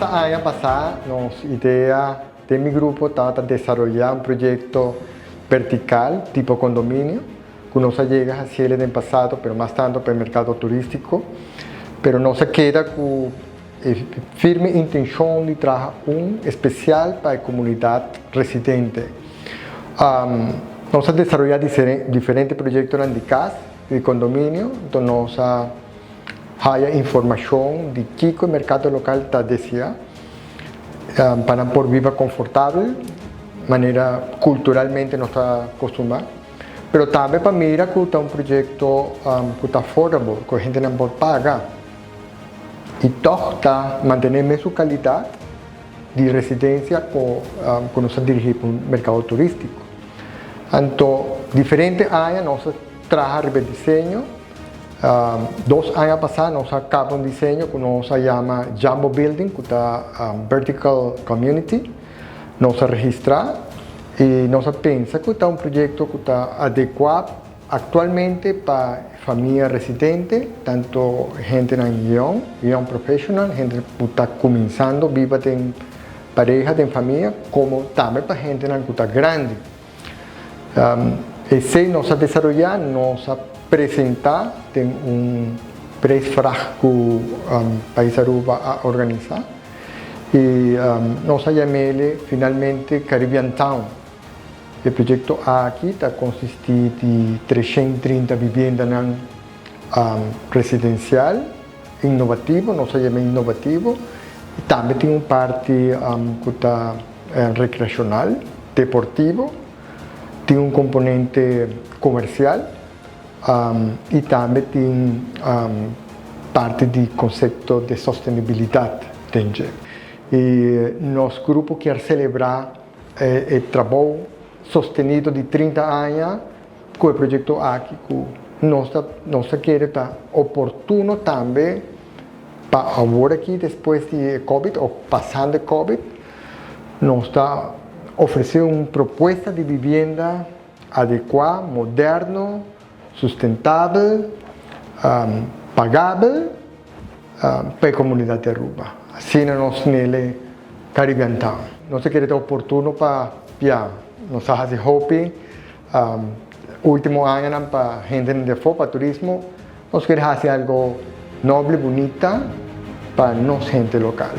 Hasta año pasado, nos idea de mi grupo estaba desarrollar un proyecto vertical tipo condominio, que no se llega a cielo del pasado, pero más tanto para el mercado turístico, pero no se queda con firme intención de trabajar un especial para la comunidad residente. Nos ha desarrollado diferentes proyectos en casa de condominio, entonces nos hay información de qué el mercado local está deseando para por vida confortable, manera culturalmente no está acostumbrada, pero también para mirar que está un proyecto que está affordable, que a gente no puede pagar y todo está manteniendo su calidad de residencia con nos dirigir para un mercado turístico. Entonces, diferentes años nos trabaja el diseño. 2 años pasados nos acaba un diseño que nos llama Jumbo Building, que está Vertical Community. Nos registra y nos piensa que está un proyecto que está adecuado actualmente para familia residente, tanto gente en young professional, gente que está comenzando, viva en pareja, en familia, como también para gente que está grande. Ese nos ha desarrollado, nos ha presentado en un pré-frasco país Aruba a organizar y nos ha llamado finalmente Caribbean Town. El proyecto aquí está consistido de 330 viviendas residencial innovativo, nos ha llamado innovativo, y también tiene un parte que está recreacional, deportivo, tiene un componente comercial y también tiene parte de concepto de sostenibilidad. Y nuestro grupo quiere celebrar el trabajo sostenido de 30 años con el proyecto aquí, que nos quiere estar oportuno también para ahora aquí después de COVID o pasando de COVID, nos está ofrecer una propuesta de vivienda adecuada, moderno, sustentable, pagable para la comunidad de Aruba. Así nos nele Caribbean Town. No se quiere oportuno para nos hace hopi, último año para gente de para turismo, nos quiere hacer algo noble, bonita para nos gente local.